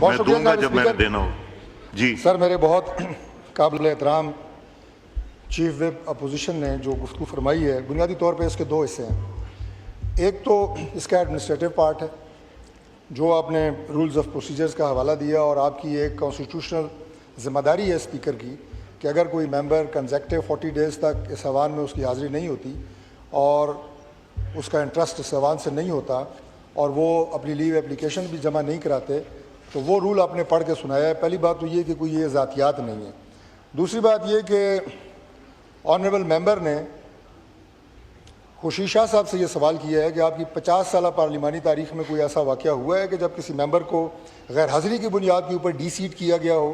बहुत शुक्रिया दूंगा जब मैंने स्पीकर। देना हो। जी सर, मेरे बहुत काबिल एहतराम चीफ विप अपोजिशन ने जो गुफ्तगू फरमाई है, बुनियादी तौर पे इसके दो हिस्से हैं। एक तो इसका एडमिनिस्ट्रेटिव पार्ट है, जो आपने रूल्स ऑफ प्रोसीजर्स का हवाला दिया, और आपकी एक कॉन्स्टिट्यूशनल ज़िम्मेदारी है स्पीकर की कि अगर कोई मेंबर कंसेक्टिव 40 डेज़ तक इस ऐवान में उसकी हाज़िरी नहीं होती और उसका इंटरेस्ट इस ऐवान से नहीं होता और वो अपनी लीव एप्लीकेशन भी जमा नहीं कराते, तो वो रूल आपने पढ़ के सुनाया है। पहली बात तो ये कि कोई ये ज़ातियात नहीं है। दूसरी बात ये कि ऑनरेबल मेंबर ने खुशी शाह साहब से ये सवाल किया है कि आपकी 50 साल पार्लिमानी तारीख में कोई ऐसा वाक़या हुआ है कि जब किसी मेंबर को गैर हाज़िरी की बुनियाद के ऊपर डी सीट किया गया हो?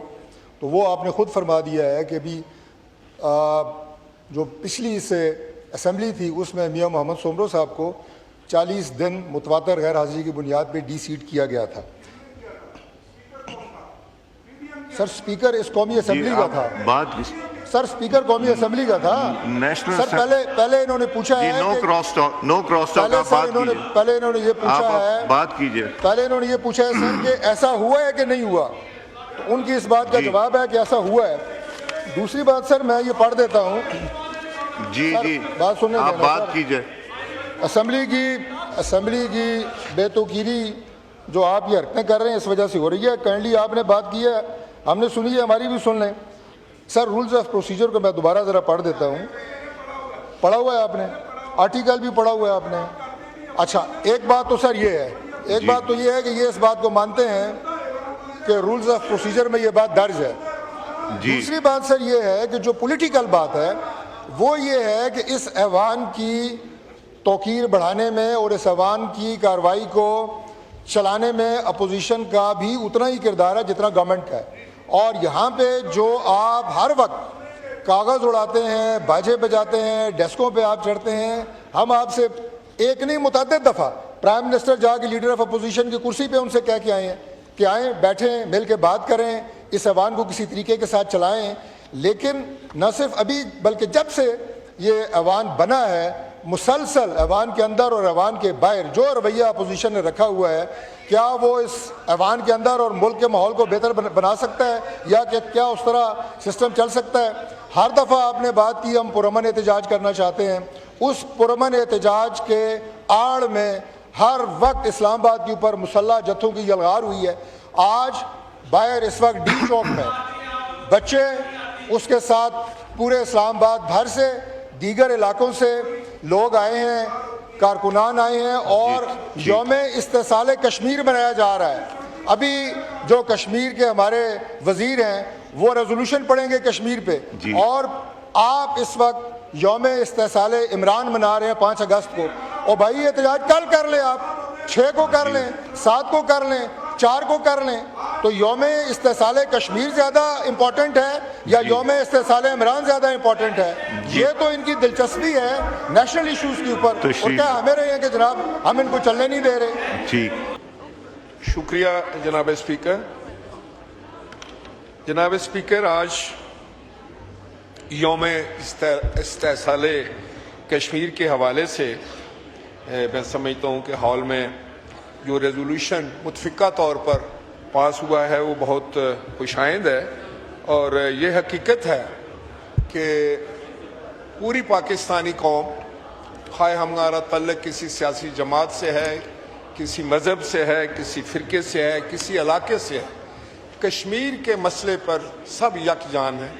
तो वो आपने ख़ुद फरमा दिया है कि अभी जो पिछली से असम्बली थी उसमें मियाँ मोहम्मद सोमरो साहब को 40 दिन मुतवातर गैर हाज़िरी की बुनियाद पर डी सीट किया गया था। सर, स्पीकर इस कौमी असम्बली का था। सर, स्पीकर कौमी असम्बली का था। नेशनल सर, पहले इन्होंने पूछा है नो क्रॉस टॉक पहले इन्होंने ये पूछा है, बात कीजिए। पहले इन्होंने ये पूछा है सर कि ऐसा हुआ है कि नहीं हुआ, तो उनकी इस बात का जवाब है कि ऐसा हुआ है। दूसरी बात सर, मैं ये पढ़ देता हूँ। जी बात सुनने आप बात कीजिए। असम्बली की बेतुकीरी जो आप ये हरकतें कर रहे हैं इस वजह से हो रही है। काइंडली आपने बात की है, हमने सुनी है, हमारी भी सुन लें। सर, रूल्स ऑफ प्रोसीजर को मैं दोबारा ज़रा पढ़ देता हूँ। पढ़ा हुआ है आपने, आर्टिकल भी पढ़ा हुआ है आपने। अच्छा, एक बात तो सर ये है, एक बात तो ये है कि ये इस बात को मानते हैं कि रूल्स ऑफ प्रोसीजर में ये बात दर्ज है। दूसरी बात सर ये है कि जो पॉलिटिकल बात है वो ये है कि इस ऐवान की तौकीर बढ़ाने में और इस ऐवान की कार्रवाई को चलाने में अपोजिशन का भी उतना ही किरदार है जितना गवर्नमेंट का है। और यहाँ पे जो आप हर वक्त कागज़ उड़ाते हैं, बाजे बजाते हैं, डेस्कों पे आप चढ़ते हैं, हम आपसे एक नहीं मुतअद्दिद दफ़ा प्राइम मिनिस्टर जाके लीडर ऑफ अपोजिशन की कुर्सी पे उनसे कह के आए हैं कि आएँ, बैठें, मिल के बात करें, इस ऐवान को किसी तरीके के साथ चलाएँ। लेकिन न सिर्फ अभी बल्कि जब से ये ऐवान बना है, मुसलसल ऐवान के अंदर और ऐवान के बाहर जो रवैया अपोजिशन ने रखा हुआ है, क्या वो इस ऐवान के अंदर और मुल्क के माहौल को बेहतर बना सकता है या कि क्या उस तरह सिस्टम चल सकता है? हर दफ़ा आपने बात की हम पुरअमन एहतजाज करना चाहते हैं, उस पुरअमन एहतजाज के आड़ में हर वक्त इस्लामाबाद के ऊपर मुसल्लह जत्थों की यलगार हुई है। आज बाहर इस वक्त डी चौक में बच्चे, उसके साथ पूरे इस्लामाबाद भर से दीगर इलाकों से लोग आए हैं, कारकुनान आए हैं और यौम इस्तेसाल कश्मीर मनाया जा रहा है। अभी जो कश्मीर के हमारे वजीर हैं वो रेजोल्यूशन पढ़ेंगे कश्मीर पे, और आप इस वक्त यौम इस्तेसाल इमरान मना रहे हैं 5 अगस्त को। और भाई ये एहतजाज कल कर लें, आप 6 को कर लें, 7 को कर लें, 4 को कर लें। तो यौम इस्तेसाल कश्मीर ज़्यादा इम्पोर्टेंट है या यौम इस्तेसाल इमरान ज़्यादा इम्पोर्टेंट है? ये तो इनकी दिलचस्पी है नेशनल इश्यूज़ के ऊपर, और क्या हमें रहे हैं कि जनाब हम इनको चलने नहीं दे रहे? ठीक, शुक्रिया जनाब स्पीकर। जनाब स्पीकर, आज यौम इस्तेसाल कश्मीर के हवाले से मैं समझता हूँ कि हॉल में जो रेजोल्यूशन मुतफ़िका तौर पर पास हुआ है वो बहुत खुशाइंद है। और ये हकीकत है कि पूरी पाकिस्तानी कौम, खाए हमारा तल्लुक़ किसी सियासी जमात से है, किसी मज़हब से है, किसी फ़िरके से है, किसी इलाके से है, कश्मीर के मसले पर सब यकजान है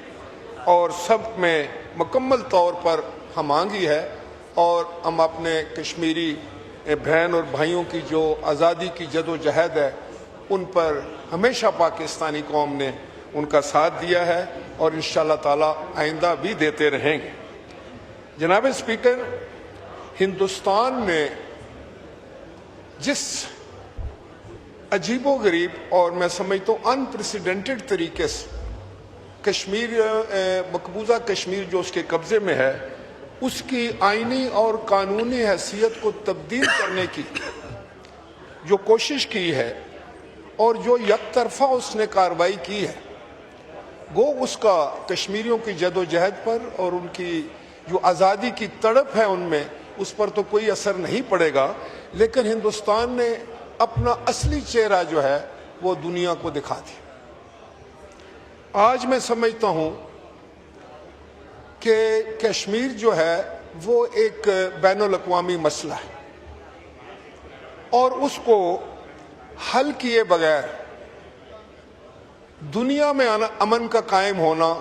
और सब में मुकम्मल तौर पर हमांगी है। और हम अपने कश्मीरी बहन और भाइयों की जो आज़ादी की जदोजहद है उन पर हमेशा पाकिस्तानी कौम ने उनका साथ दिया है और इंशाअल्लाह ताला आइंदा भी देते रहेंगे। जनाब स्पीकर, हिंदुस्तान में जिस अजीबो गरीब और मैं समझता हूँ अनप्रेसिडेंटेड तरीके से कश्मीर, मकबूजा कश्मीर जो उसके कब्ज़े में है, उसकी आइनी और कानूनी हैसियत को तब्दील करने की जो कोशिश की है और जो यकतरफा उसने कार्रवाई की है, वो उसका कश्मीरियों की जदोजहद पर और उनकी जो आज़ादी की तड़प है उनमें, उस पर तो कोई असर नहीं पड़ेगा। लेकिन हिंदुस्तान ने अपना असली चेहरा जो है وہ دنیا کو دکھا دیا۔ آج میں سمجھتا ہوں کہ کشمیر جو ہے وہ ایک بین الاقوامی مسئلہ ہے، اور اس کو حل کیے بغیر دنیا میں امن کا قائم ہونا،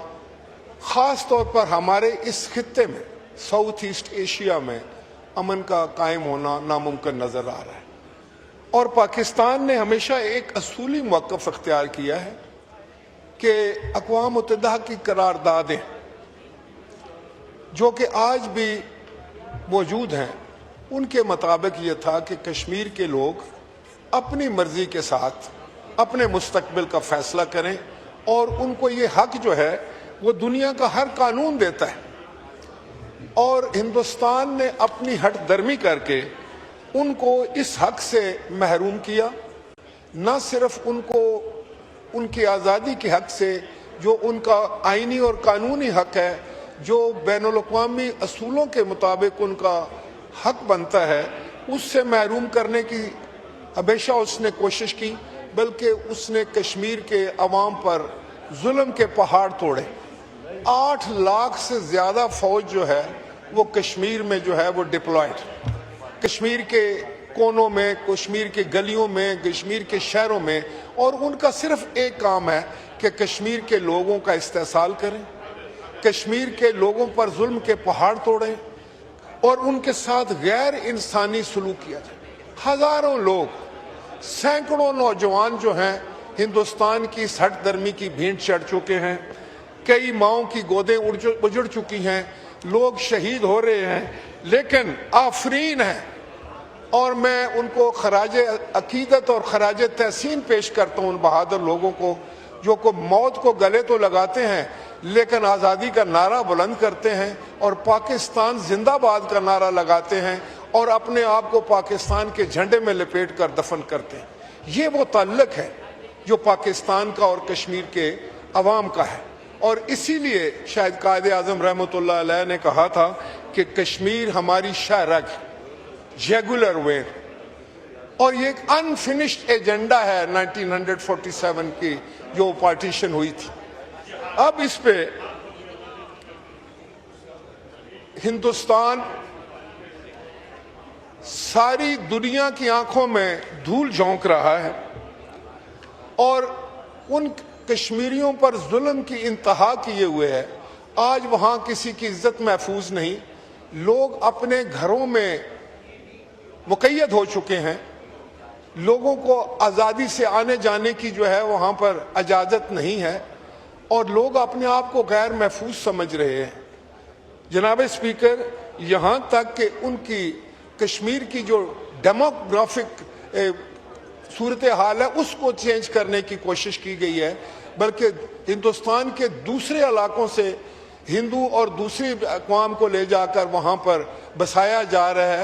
خاص طور پر ہمارے اس خطے میں ساؤتھ ایسٹ ایشیا میں امن کا قائم ہونا ناممکن نظر آ رہا ہے۔ اور پاکستان نے ہمیشہ ایک اصولی موقف اختیار کیا ہے کہ اقوام متحدہ کی قراردادیں جو کہ آج بھی موجود ہیں، ان کے مطابق یہ تھا کہ کشمیر کے لوگ اپنی مرضی کے ساتھ اپنے مستقبل کا فیصلہ کریں، اور ان کو یہ حق جو ہے وہ دنیا کا ہر قانون دیتا ہے۔ اور ہندوستان نے اپنی ہٹ درمی کر کے ان کو اس حق سے محروم کیا، نہ صرف ان کو ان کی آزادی کے حق سے جو ان کا آئینی اور قانونی حق ہے، جو بین الاقوامی اصولوں کے مطابق ان کا حق بنتا ہے، اس سے محروم کرنے کی ہمیشہ اس نے کوشش کی، بلکہ اس نے کشمیر کے عوام پر ظلم کے پہاڑ توڑے۔ 8 لاکھ سے زیادہ فوج جو ہے وہ کشمیر میں جو ہے وہ ڈپلائڈ، کشمیر کے کونوں میں، کشمیر کے گلیوں میں، کشمیر کے شہروں میں، اور ان کا صرف ایک کام ہے کہ کشمیر کے لوگوں کا استحصال کریں، کشمیر کے لوگوں پر ظلم کے پہاڑ توڑیں، اور ان کے ساتھ غیر انسانی سلوک کیا جائے۔ ہزاروں لوگ، سینکڑوں نوجوان جو ہیں ہندوستان کی اس ہٹ درمی کی بھینٹ چڑھ چکے ہیں، کئی ماؤں کی گودیں اجڑ چکی ہیں، لوگ شہید ہو رہے ہیں، لیکن آفرین ہیں، اور میں ان کو خراج عقیدت اور خراج تحسین پیش کرتا ہوں ان بہادر لوگوں کو جو موت کو گلے تو لگاتے ہیں لیکن آزادی کا نعرہ بلند کرتے ہیں اور پاکستان زندہ باد کا نعرہ لگاتے ہیں اور اپنے آپ کو پاکستان کے جھنڈے میں لپیٹ کر دفن کرتے ہیں۔ یہ وہ تعلق ہے جو پاکستان کا اور کشمیر کے عوام کا ہے، اور اسی لیے شاید قائد اعظم رحمۃ اللہ علیہ نے کہا تھا کہ کشمیر ہماری شاہ رگ، جیگولر وین، اور یہ ایک انفنشڈ ایجنڈا ہے 1947 کی جو پارٹیشن ہوئی تھی۔ اب اس پہ ہندوستان ساری دنیا کی آنکھوں میں دھول جھونک رہا ہے، اور ان کشمیریوں پر ظلم کی انتہا کیے ہوئے ہے۔ آج وہاں کسی کی عزت محفوظ نہیں، لوگ اپنے گھروں میں مقید ہو چکے ہیں، لوگوں کو آزادی سے آنے جانے کی جو ہے وہاں پر اجازت نہیں ہے، اور لوگ اپنے آپ کو غیر محفوظ سمجھ رہے ہیں۔ جناب اسپیکر، یہاں تک کہ ان کی کشمیر کی جو ڈیموگرافک صورتحال ہے اس کو چینج کرنے کی کوشش کی گئی ہے، بلکہ ہندوستان کے دوسرے علاقوں سے ہندو اور دوسری اقوام کو لے جا کر وہاں پر بسایا جا رہا ہے۔